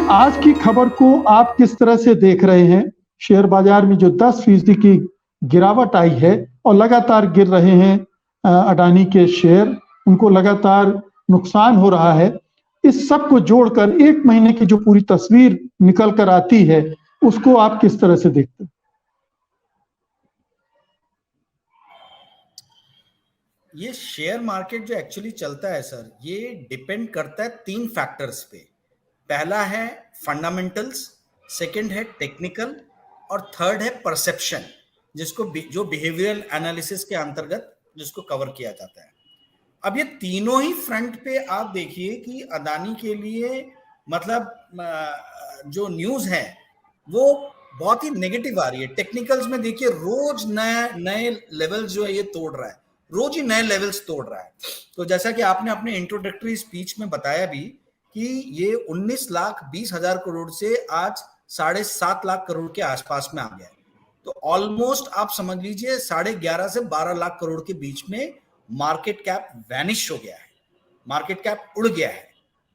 आज की खबर को आप किस तरह से देख रहे हैं? शेयर बाजार में जो 10% की गिरावट आई है और लगातार गिर रहे हैं अडानी के शेयर, उनको लगातार नुकसान हो रहा है। इस सब को जोड़कर 1 महीने की जो पूरी तस्वीर निकल कर आती है, उसको आप किस तरह से देखते हैं? ये शेयर मार्केट जो एक्चुअली चलता है सर, ये डिपेंड करता है 3 फैक्टर्स पे। पहला है फंडामेंटल्स, सेकंड है टेक्निकल और थर्ड है परसेप्शन, जो बिहेवियरल एनालिसिस के अंतर्गत जिसको कवर किया जाता है। अब ये तीनों ही फ्रंट पे आप देखिए कि अदानी के लिए मतलब जो न्यूज है वो बहुत ही नेगेटिव आ रही है। टेक्निकल्स में देखिए रोज नए नए लेवल्स जो है ये तोड़ रहा है, रोज ही नए लेवल्स तोड़ रहा है। तो जैसा कि आपने अपने इंट्रोडक्टरी स्पीच में बताया भी कि ये 19,20,000 करोड़ से आज 7.5 लाख करोड़ के आसपास में आ गया है। तो ऑलमोस्ट आप समझ लीजिए 11.5 से 12 लाख करोड़ के बीच में मार्केट कैप वैनिश हो गया है, मार्केट कैप उड़ गया है।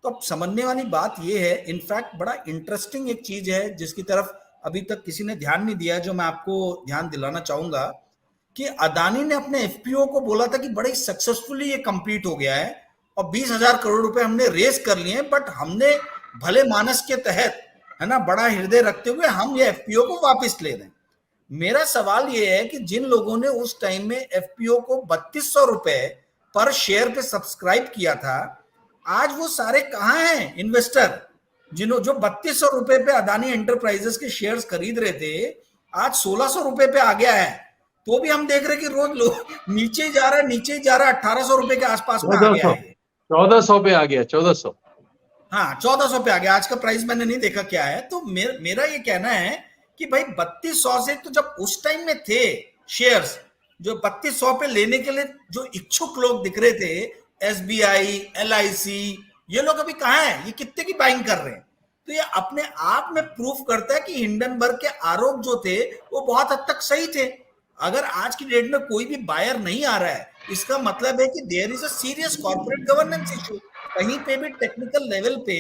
तो अब समझने वाली बात यह है, इनफैक्ट बड़ा इंटरेस्टिंग एक चीज है जिसकी तरफ अभी तक किसी ने ध्यान नहीं दिया, जो मैं आपको ध्यान दिलाना चाहूंगा कि अदानी ने अपने एफपीओ को बोला था कि बड़े सक्सेसफुली ये कंप्लीट हो गया है और 20,000 करोड़ रुपए हमने रेस कर लिए, बट हमने भले मानस के तहत, है ना, बड़ा हृदय रखते हुए हम ये एफपीओ को वापस ले रहे हैं। मेरा सवाल यह है कि जिन लोगों ने उस टाइम में एफपीओ को 3200 रुपए पर शेयर पे सब्सक्राइब किया था, आज वो सारे कहां हैं इन्वेस्टर जो 3200 रुपए पे अदानी एंटरप्राइजेस के शेयर्स खरीद रहे थे, आज 1600 रुपए पे आ गया है। तो भी हम देख रहे हैं कि रोज लोग नीचे ही जा रहा है, नीचे ही जा रहा है, 1800 रुपए के आसपास में आ गया है। 1400 पे आ गया, 1400। हाँ, 1400 पे आ गया। आज का प्राइस मैंने नहीं देखा क्या है। तो मेरा ये कहना है कि भाई 3200 से, तो जब उस टाइम में थे शेयर्स जो 3200 पे लेने के लिए जो इच्छुक लोग दिख रहे थे, एसबीआई, एलआईसी, ये लोग अभी कहाँ हैं? ये कितने की बाइंग कर रहे हैं? तो ये अपने आप में प्रूफ करता है कि हिंडनबर्ग के आरोप जो थे वो बहुत हद तक सही थे। अगर आज की डेट में कोई भी बायर नहीं आ रहा है, इसका मतलब है कि there is a serious corporate governance issue. कहीं पे भी टेक्निकल लेवल पे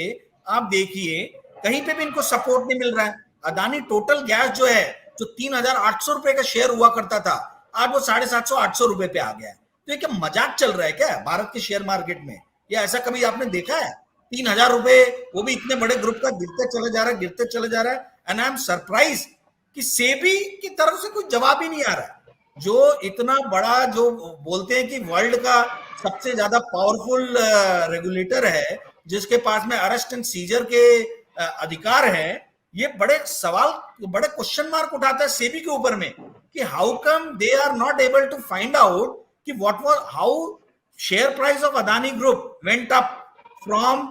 आप देखिए, कहीं पे भी इनको सपोर्ट नहीं मिल रहा है। अदानी टोटल गैस जो है, जो 3,800 रुपए का शेयर हुआ करता था, आज वो 750-800 रुपए पे आ गया है। तो ये क्या मजाक चल रहा है क्या भारत के शेयर मार्केट में? या ऐसा कभी आपने देखा है? 3,000 रुपए, वो भी इतने बड़े ग्रुप का, गिरते चले जा रहा है, गिरते चले जा रहा है। एंड आई एम सरप्राइज कि सेबी की तरफ से कोई जवाब ही नहीं आ रहा है। जो इतना बड़ा, जो बोलते हैं कि वर्ल्ड का सबसे ज्यादा पावरफुल रेगुलेटर है, जिसके पास में अरेस्ट एंड सीजर के अधिकार है, ये बड़े सवाल, बड़े क्वेश्चन मार्क उठाता है सेबी के ऊपर में कि how come they are not able to find out कि what was, how share price of Adani group went up from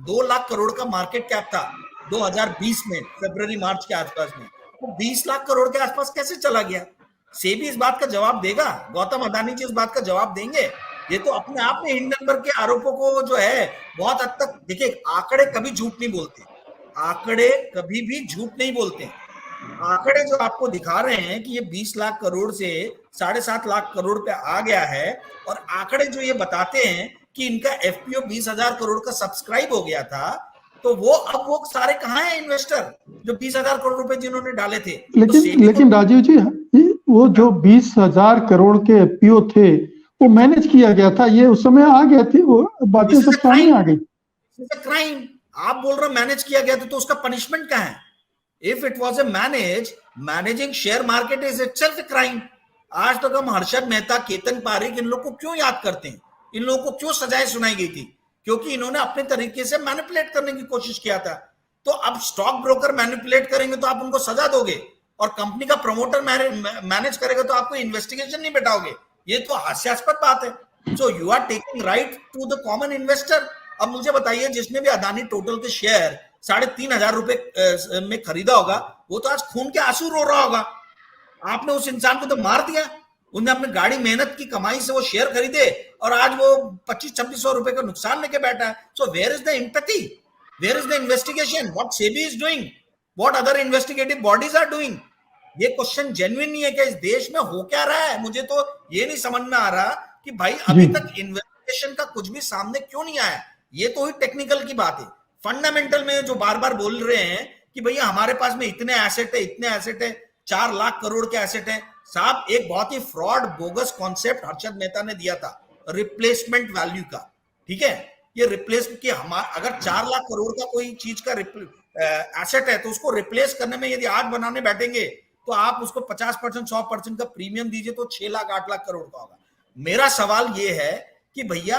2 lakh crore का मार्केट कैप था 2020 में, फरवरी मार्च के आसपास में, तो 20 लाख करोड़ के आसपास कैसे चला गया? सेबी इस बात का जवाब देगा, गौतम अदानी जी इस बात का जवाब देंगे? ये तो अपने आप में हिंडनबर्ग के आरोपों को जो है बहुत हद तक, देखिए आंकड़े कभी झूठ नहीं बोलते, आंकड़े कभी भी झूठ नहीं बोलते। आंकड़े जो आपको दिखा रहे हैं कि ये 20 लाख करोड़ से 7.5 लाख करोड़ पे आ गया है, और आंकड़े जो ये बताते हैं कि इनका एफपीओ 20,000 करोड़ का सब्सक्राइब हो गया था, तो वो अब वो सारे कहाँ हैं इन्वेस्टर जो 20,000 करोड़ रुपए जिन्होंने डाले थे? लेकिन राजीव जी, वो जो 20,000 करोड़ के एफपीओ थे वो मैनेज किया गया था, ये उस समय आ गया थी, वो बातें सब सामने आ गई। क्राइम आप बोल रहे हो मैनेज किया गया तो उसका पनिशमेंट क्या है? If it was a managing share market is itself a crime. आज तक हम हर्षद मेहता, केतन पारेख, इन लोग को क्यों याद करते हैं? इन लोगों को क्यों सजाएं सुनाई गई थी? क्योंकि इन्होंने अपने तरीके से मैनिपुलेट करने की कोशिश किया था। तो अब स्टॉक ब्रोकर मैनिपुलेट करेंगे तो आप उनको सजा दोगे, और कंपनी का प्रमोटर मैनेज करेगा तो आपको इन्वेस्टिगेशन नहीं बैठाओगे? ये तो हास्यास्पद बात है। So you are taking right to the common investor. अब मुझे बताइए, जिसने भी अदानी टोटल के शेयर 3,500 रुपए में खरीदा होगा, वो तो आज खून के आंसू रो रहा होगा। आपने उस इंसान को तो मार दिया। उन्हें अपनी गाड़ी मेहनत की कमाई से वो शेयर खरीदे, और आज वो 25-2600 रुपए का नुकसान लेके बैठा है। So where is the empathy? Where is the investigation? What SEBI is doing? What other investigative bodies are doing? ये क्वेश्चन जेन्युइन नहीं है क्या? इस देश में हो क्या रहा है? मुझे तो ये नहीं समझ में आ रहा कि भाई अभी तक इन्वेस्टिगेशन का कुछ भी सामने क्यों नहीं आया। ये तो ही टेक्निकल की बात है। फंडामेंटल में जो बार बार बोल रहे हैं कि भैया हमारे पास में इतने एसेट है, इतने एसेट है, 4 लाख करोड़ के एसेट है। साहब एक बहुत ही fraud bogus concept Harshad Mehta ने दिया था रिप्लेसमेंट वैल्यू का, ठीक है। ये रिप्लेस कि हमारा अगर 4 लाख करोड़ का कोई चीज का एसेट है तो उसको रिप्लेस करने में यदि आज बनाने बैठेंगे तो आप उसको 50% 100% का प्रीमियम दीजिए तो 6 लाख 8 लाख करोड़ का होगा। मेरा सवाल ये है कि भैया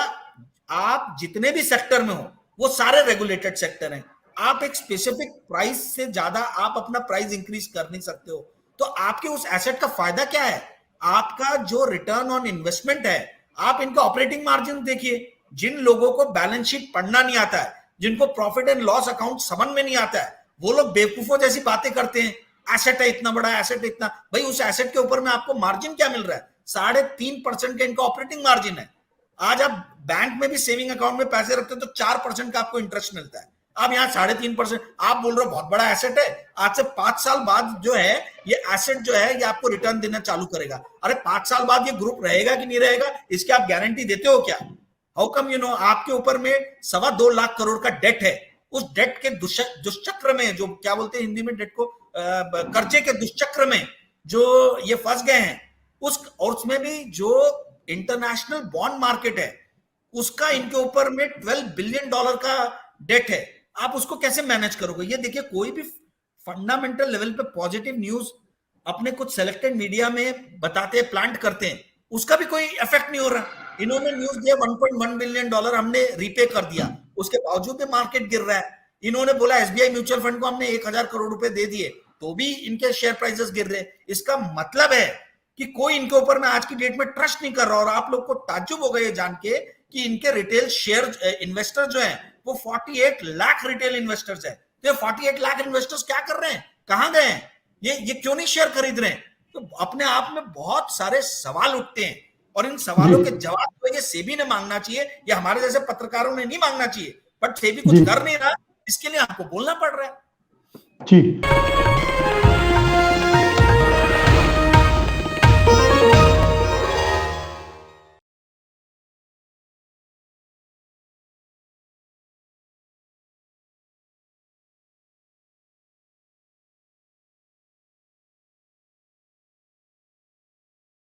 आप जितने भी सेक्टर में हो वो सारे रेगुलेटेड सेक्टर हैं, आप एक स्पेसिफिक प्राइस से ज्यादा आप अपना प्राइस इंक्रीज कर नहीं सकते हो, तो आपके उस एसेट का फायदा क्या है? आपका जो रिटर्न ऑन इन्वेस्टमेंट है, आप इनका ऑपरेटिंग मार्जिन देखिए। जिन लोगों को बैलेंस शीट पढ़ना नहीं आता है, जिनको प्रॉफिट एंड लॉस अकाउंट समझ में नहीं आता है, वो लोग बेवकूफों जैसी बातें करते हैं, एसेट है इतना बड़ा, एसेट इतना। भाई उस एसेट के ऊपर में आपको मार्जिन क्या मिल रहा है? 3.5% का इनका ऑपरेटिंग मार्जिन है। आज आप बैंक में भी सेविंग अकाउंट में पैसे रखते हो तो 4% का आपको इंटरेस्ट मिलता है, आप यहाँ 3.5%। आप बोल रहे हो बहुत बड़ा एसेट है, आज से 5 साल बाद जो है ये एसेट जो है ये आपको रिटर्न देना चालू करेगा। अरे 5 साल बाद ये ग्रुप रहेगा कि नहीं रहेगा, इसके आप गारंटी देते हो क्या? हाउ कम यू नो आपके ऊपर में 2.25 लाख करोड़ का डेट है, उस डेट के दुष्चक्र में, जो क्या बोलते हैं हिंदी में डेट को, कर्जे के दुष्चक्र में जो ये फंस गए हैं, और उसमें भी जो इंटरनेशनल बॉन्ड मार्केट है उसका इनके ऊपर में $12 बिलियन का डेट है, आप उसको कैसे मैनेज करोगे? ये देखिए, कोई भी फंडामेंटल लेवल पे पॉजिटिव न्यूज अपने कुछ सेलेक्टेड मीडिया में बताते हैं, प्लांट करते हैं, उसका भी कोई इफेक्ट नहीं हो रहा। इन्होंने न्यूज दिया $1.1 बिलियन हमने रीपे कर दिया, उसके बावजूद भी मार्केट गिर रहा है। इन्होंने बोला एसबीआई म्यूचुअल फंड को हमने 1000 करोड़ रुपए दे दिए, तो भी इनके शेयर प्राइसेस गिर रहे। इसका मतलब है कि कोई इनके ऊपर में आज की डेट में ट्रस्ट नहीं कर रहा। और आप लोग को ताज्जुब हो गए जान के कि इनके रिटेल शेयर इन्वेस्टर जो हैं वो 48 लाख रिटेल इन्वेस्टर्स हैं। तो 48 लाख इन्वेस्टर्स क्या कर रहे हैं, कहां गए हैं, ये क्यों नहीं शेयर खरीद रहे हैं? तो अपने आप में बहुत सारे सवाल उठते हैं, और इन सवालों के जवाब तो ये सेबी ने मांगना चाहिए, ये हमारे जैसे पत्रकारों ने नहीं मांगना चाहिए। बट सेबी कुछ कर नहीं रहा, इसके लिए आपको बोलना पड़ रहा है। जी।